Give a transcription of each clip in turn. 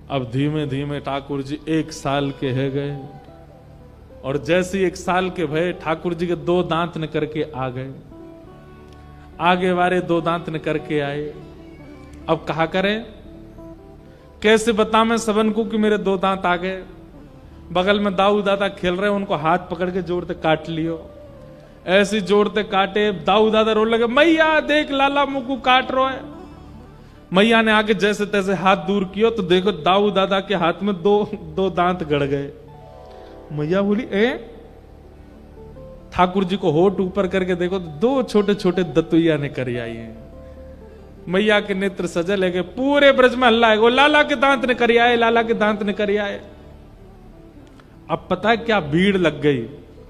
अब धीमे धीमे ठाकुर जी 1 साल के है गए, और जैसे 1 साल के भय ठाकुर जी के 2 दांत निकर के आ गए, आगे वाले 2 दांत निकर के आए। अब कहा करें, कैसे बता मैं सबन को कि मेरे 2 दांत आ गए। बगल में दाऊ दादा खेल रहे, उनको हाथ पकड़ के जोड़ते काट लियो। ऐसे जोड़ते काटे, दाऊ दादा रोने लगे, मैया देख लाला मुकू काट रो है। मैया ने आके जैसे तैसे हाथ दूर किया तो देखो दाऊ दादा के हाथ में 2 दांत गड़ गए। मैया बोली, ठाकुर जी को होठ ऊपर करके देखो तो 2 छोटे छोटे दतुइया ने कर आई है। मैया के नेत्र सजल है, पूरे ब्रज में हल्ला है, वो लाला के दांत ने कर आए, लाला के दांत ने कर आए। अब पता है क्या भीड़ लग गई,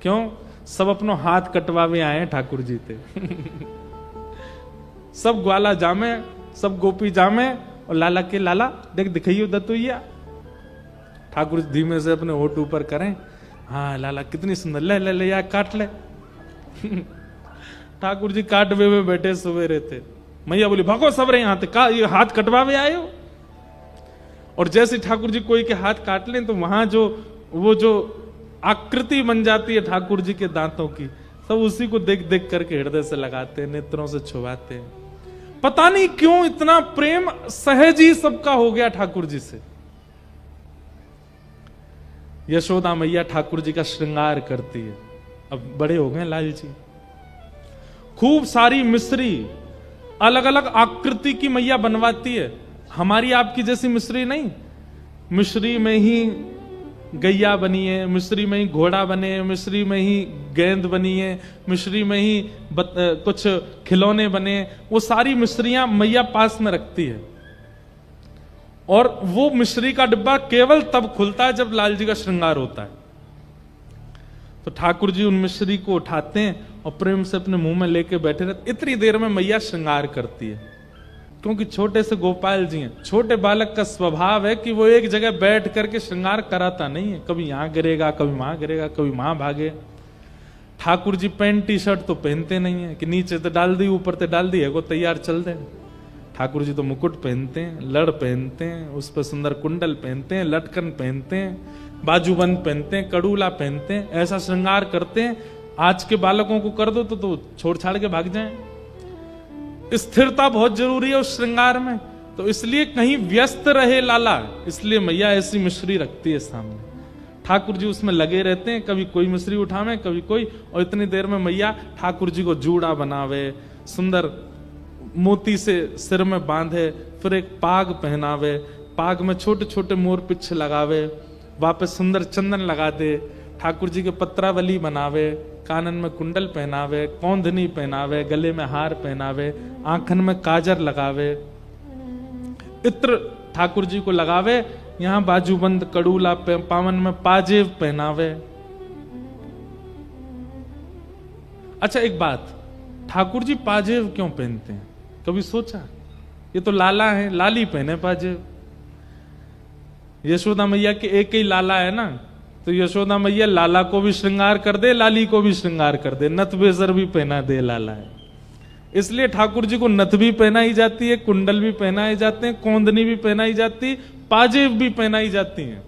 क्यों? सब अपनो हाथ कटवावे आए हैं ठाकुर जी थे। सब ग्वाला जामे, सब गोपी जामे, और लाला के लाला देख दिखाइयो दतुइया। ठाकुर जी धीमे से अपने होठ ऊपर करें, हाँ लाला कितनी सुंदर, ले ले ले यार काट ले। ठाकुर जी काटवे में बैठे सवेरे थे। मैया बोली, भागो सब रहे यहां का ये हाथ कटवावे आए हो। और जैसे ठाकुर जी कोई के हाथ काट लें तो वहां वो जो आकृति बन जाती है ठाकुर जी के दांतों की, सब उसी को देख देख करके हृदय से लगाते हैं, नेत्रों से छुआते हैं। पता नहीं क्यों इतना प्रेम सहज ही सबका हो गया ठाकुर जी से। यशोदा मैया ठाकुर जी का श्रृंगार करती है। अब बड़े हो गए लाल जी, खूब सारी मिश्री अलग अलग आकृति की मैया बनवाती है। हमारी आपकी जैसी मिश्री नहीं, मिश्री में ही गैया बनी है, मिश्री में ही घोड़ा बने, मिश्री में ही गेंद बनी है, मिश्री में ही कुछ खिलौने बने। वो सारी मिश्रियां मैया पास में रखती है, और वो मिश्री का डिब्बा केवल तब खुलता है जब लाल जी का श्रृंगार होता है। तो ठाकुर जी उन मिश्री को उठाते हैं और प्रेम से अपने मुंह में लेके बैठे रहते। इतनी देर में मैया श्रृंगार करती है, क्योंकि छोटे से गोपाल जी हैं। छोटे बालक का स्वभाव है कि वो एक जगह बैठ करके श्रृंगार कराता नहीं है, कभी यहां गिरेगा, कभी वहां गिरेगा, कभी वहां भागे। Thakur ji pant T shirt तो पहनते नहीं है कि नीचे तो डाल दी ऊपर तो डाल दी है, वो तैयार चल दे। ठाकुर जी तो मुकुट पहनते हैं, लड़ पहनते हैं, उस पर सुंदर कुंडल पहनते हैं, लटकन पहनते हैं, बाजूबंद पहनते हैं, कड़ूला पहनते हैं, ऐसा श्रृंगार करते हैं। आज के बालकों को कर दो तो छोड़ छाड़ के भाग जाएं। स्थिरता बहुत जरूरी है उस श्रृंगार में, तो इसलिए कहीं व्यस्त रहे लाला, इसलिए मैया ऐसी मिश्री रखती है सामने। ठाकुर जी उसमें लगे रहते हैं, कभी कोई मिश्री उठावे कभी कोई, और इतनी देर में मैया ठाकुर जी को जूड़ा बनावे, सुंदर मोती से सिर में बांधे, फिर एक पाग पहनावे, पाग में छोटे छोटे मोर पिच्छ लगावे, वापस सुंदर चंदन लगा दे, ठाकुर जी के पत्रावली बनावे, कानन में कुंडल पहनावे, कौंधनी पहनावे, गले में हार पहनावे, आंखन में काजर लगावे, इत्र ठाकुर जी को लगावे, यहां बाजूबंद कड़ूला पावन में पाजेब पहनावे। अच्छा एक बात, ठाकुर जी पाजेब क्यों पहनते हैं, कभी सोचा? ये तो लाला है, लाली पहने पाजेब। यशोदा मैया के एक ही लाला है ना, तो यशोदा मैया लाला को भी श्रृंगार कर दे, लाली को भी श्रृंगार कर दे, नथ बेजर भी पहना दे लाला है। इसलिए ठाकुर जी को नथ भी पहनाई जाती है, कुंडल भी पहनाए जाते हैं, कौंदनी भी पहनाई जाती, पाजेब भी पहनाई जाती हैं,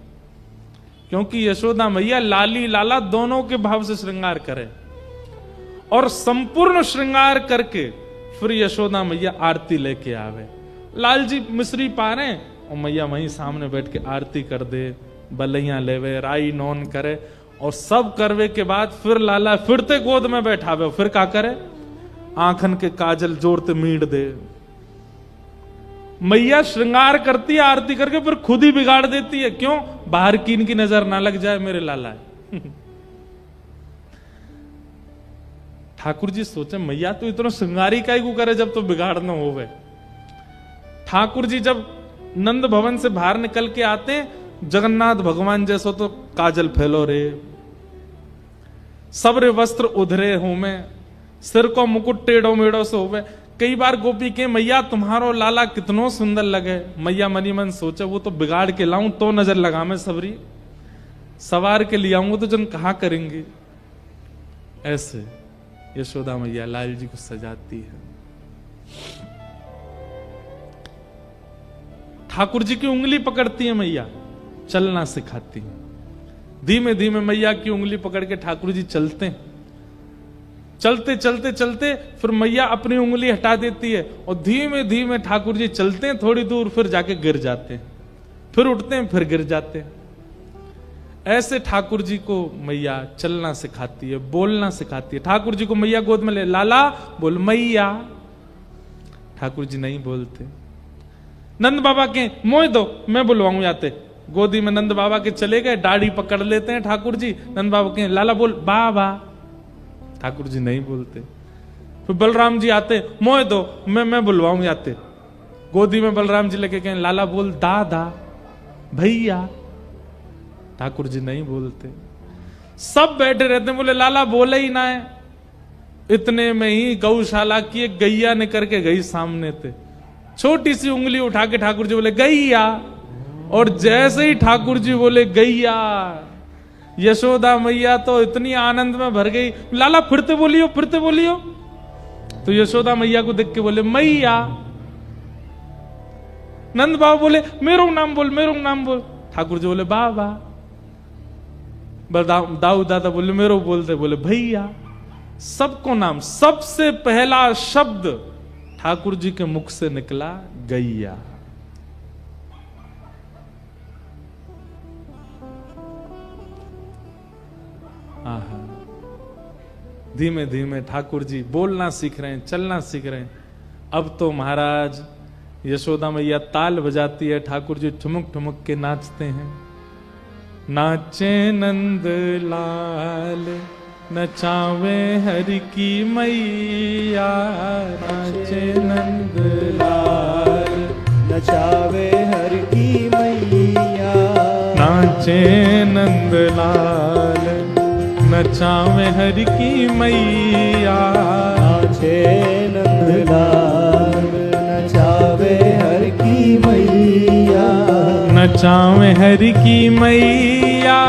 क्योंकि यशोदा मैया लाली लाला दोनों के भाव से श्रृंगार करे। और संपूर्ण श्रृंगार करके फिर यशोदा मैया आरती लेके आवे। लाल जी मिश्री पा रहे और मैया वहीं सामने बैठ के आरती कर दे, बलैया लेवे, राई नौन करे, और सब करवे के बाद फिर लाला फिरते गोद में बैठावे, फिर क्या करे, आंखन के काजल जोड़ते मीड़ दे। मैया श्रृंगार करती है आरती करके, फिर खुद ही बिगाड़ देती है। क्यों? बाहर की इनकी नजर ना लग जाए मेरे लाला। ठाकुर जी सोचे मैया तो इतना श्रृंगारी काई को करे जब तो बिगाड़ न होवे। ठाकुर जी जब नंद भवन से बाहर निकल के आते हैं, जगन्नाथ भगवान जैसो तो काजल फैलो रे, सब्र वस्त्र उधरे हो में, सिर को मुकुट टेढ़ो मेढ़ो से होवे। कई बार गोपी के मैया तुम्हारो लाला कितनो सुंदर लगे। मैया मनी मन सोचे वो तो बिगाड़ के लाऊं तो नजर लगा मैं सबरी, सवार के ले आऊंगा तो जन कहा करेंगे। ऐसे यशोदा मैया लाल जी को सजाती है। ठाकुर जी की उंगली पकड़ती है मैया, चलना सिखाती है। धीमे धीमे मैया की उंगली पकड़ के ठाकुर जी चलते हैं। चलते चलते चलते फिर मैया अपनी उंगली हटा देती है और धीमे धीमे ठाकुर जी चलते हैं थोड़ी दूर, फिर जाके गिर जाते हैं, फिर उठते हैं, फिर गिर जाते हैं। ऐसे ठाकुर जी को मैया चलना सिखाती है, बोलना सिखाती है। ठाकुर जी को मैया गोद में ले, लाला बोल मैया, ठाकुर जी नहीं बोलते। नंद बाबा के मोह दो, मैं बुलवाऊं जाते, गोदी में नंद बाबा के चले गए, दाढ़ी पकड़ लेते हैं ठाकुर जी। नंद बाबा के लाला बोल बाबा, ठाकुर जी नहीं बोलते। फिर बलराम जी आते, मोह दो, मैं बुलवाऊं जाते, गोदी में बलराम जी लेके कहें लाला बोल दादा भैया, ठाकुर जी नहीं बोलते। सब बैठे रहते, बोले लाला बोले ही ना है। इतने में ही गौशाला की एक गैया निकल के गई सामने थे, छोटी सी उंगली उठा के ठाकुर जी बोले गैया, और जैसे ही ठाकुर जी बोले गैया, यशोदा मैया तो इतनी आनंद में भर गई, लाला फिरते बोलियो फिरते बोलियो। तो यशोदा मैया को देख के बोले मैया। नंद बाबा बोले मेरो नाम बोल, मेरो नाम बोल, ठाकुर जी बोले बाबा। दाऊ दादा बोले मेरो बोलते, बोले भैया। सबको नाम, सबसे पहला शब्द ठाकुर जी के मुख से निकला गैया। आहा, धीमे धीमे ठाकुर जी बोलना सीख रहे हैं, चलना सीख रहे हैं। अब तो महाराज यशोदा मैया ताल बजाती है, ठाकुर जी ठुमुक ठुमुक के नाचते हैं। नाचे नंद लाल नचावे हरि की मैया, नाचे नंद लाल नचावे हरि की मैया, नाचे नंद लाल नचावे हरि की मैया, नाचे नंद लाल नचावे हरि की मैया, नचावे हरि की मैया,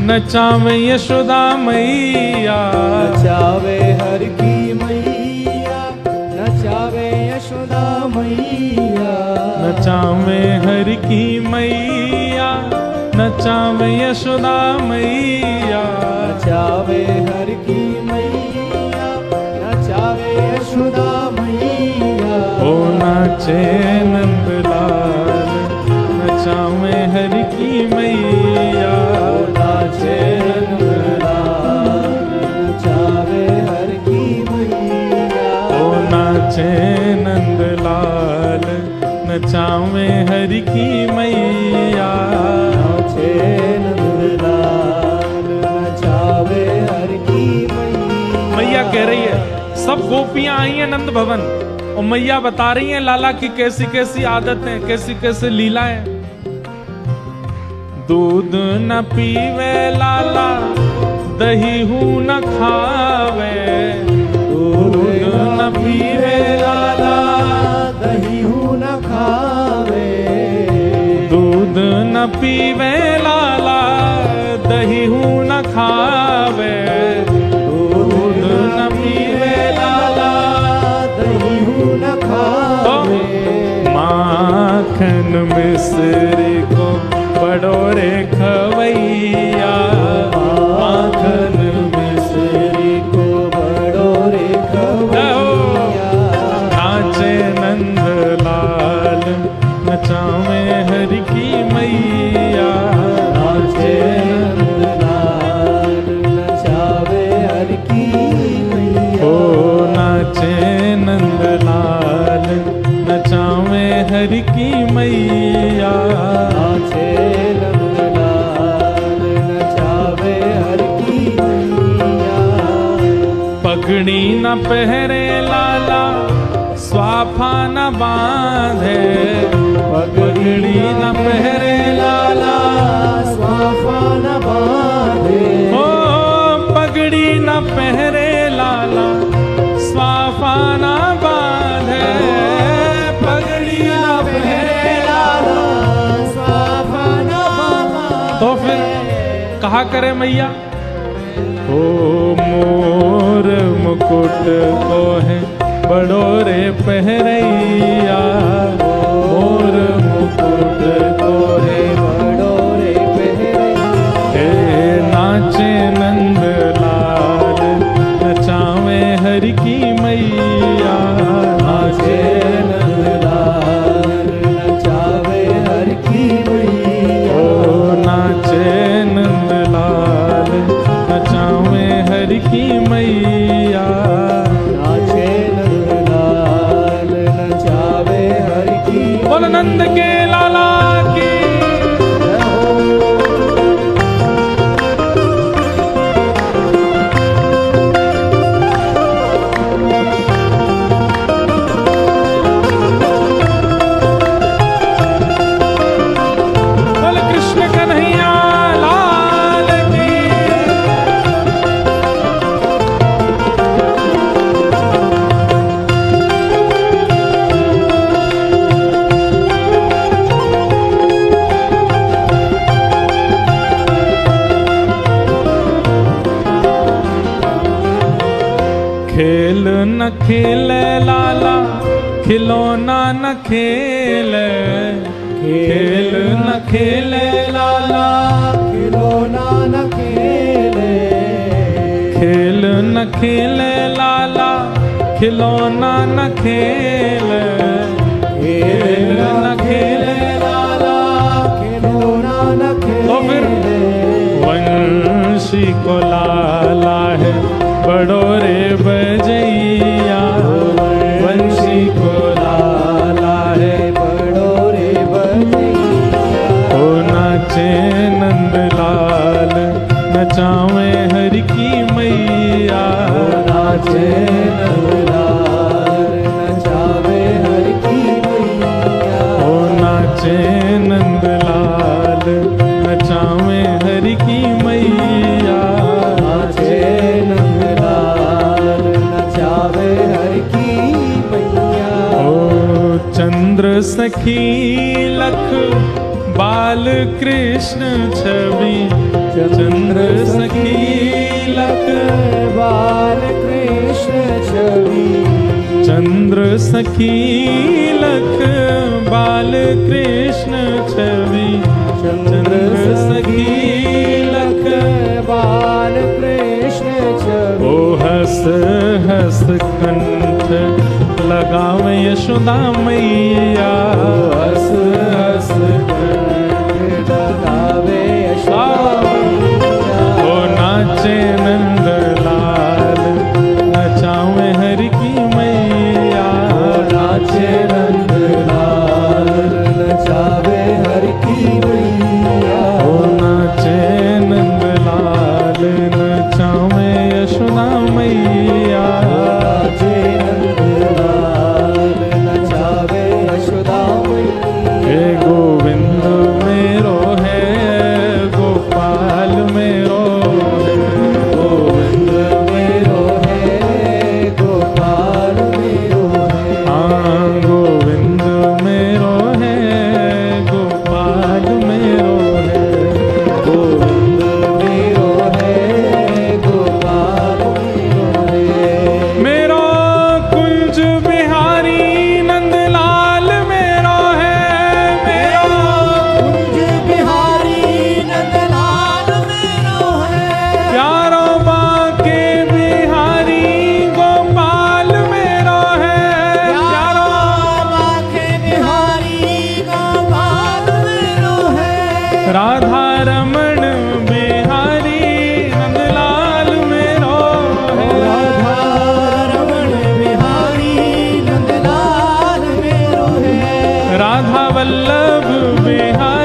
नचावे यशोदा मैया, नचावे हरि की मैया, नचावे यशोदा मैया, नचावे हरि की मैया, नचावे यशोदा मैया, नचावे हरि की मैया, नचावे यशोदा मैया, ओ नाचे नंदलाल नचावे हरि की मैया, नाचे नंदलाल नचावे हरि की मैया, ओ नाचे नंदलाल नचावे हरि की मैया, नाचे नंदलाल नचावे हरि की मैया। मैया कह रही है, सब गोपियां आई हैं नंद भवन और मैया बता रही हैं लाला की कैसी कैसी आदतें, कैसी कैसी लीलाएं। दूध न पीवे लाला, दही हूं न खावे, दूध न पीवे लाला, दही हूं न खावे, दूध न पीवे लाला, दही हूं न खावे, दूध न पीवे लाला, दही हूं न खावे, माखन मिश्री को बड़ोरे खवैया, माखन मिश्री को बड़ोरे खवैया, नाचे नंदलाल नचावे हरि की मैया, नाचे नंदलाल नचावे हरि की मैया, ओ नाचे नंदलाल नचावे हरि की मैया, नाचे नंदलाल नचावे हरि की मैया, पगड़ी न पहरे लाला, स्वाफा न बांधे, पगड़ी न पहरे लाला, स्वाफा न बांधे, ओ पगड़ी न पहरे लाला, स्वाफा न बांधे, पगड़ी न पहरे लाला, स्वाफा न बांधे। तो फिर कहा करे मैया, ओ मोर मुकुट को है बड़ोरे पहरैया, मोर मुकुट बोल नंद के लाला की। बोल कृष्ण कन्हैया लाल की। खेल न खेले लाला खिलौना न खेले, खेल न खेले लाला खिलौना न खेले, खेल न खेले लाला खिलौना न खेले, खेल न खेले लाला खिलौना न खेले। तो फिर वंशी को लाला है बड़ो रे बजैया, वंशी को लाला है बड़ो रे बजैया। ओ नाचे नंदलाल नचावे हरि की मैया, नाचे नंदलाल नचावे हरि की मैया। ओ नाचे नंदलाल नचावे हरि की मैया, नाचे नंदलाल नचावे हरि की मैया। ओ चंद्र सखी लख बाल कृष्ण छवि, चंद्र सखी लख बाल कृष्ण छवि। चंद्र सखी लख बाल कृष्ण छवि, चंद्र सखी लख बाल कृष्ण छवि। ओ हस हस कंठ लगावे यशोदा मैया, हस हस कंठ लगावे यशोदा मैया। ओ नाचे नंदलाल नचावे हरि की मैया, नाचे नंदलाल नचावे हरि की मैया। ओ नाचे नंदलाल नचावे यशोदा मैया, नाचे नंदलाल नचावे यशोदा मैया। हे गोविंद मेरो है गोपाल मेरो है, गोविंद मेरो है गोपाल मेरो है। हाँ गोविंद मेरो है गोपाल मेरो है, गोविंद मेरो है गोपाल मेरो है। मेरो कुंज बिहारी नंदलाल मेरो है, मेरो कुंज बिहारी नंदलाल मेरो है। प्यारो बांके बिहारी गोपाल मेरो है, प्यारो बांके बिहारी गोपाल मेरो है। राधा रमण बिहारी नंदलाल मेरो है, राधा रमण बिहारी नंदलाल मेरो है। राधा वल्लभ बिहारी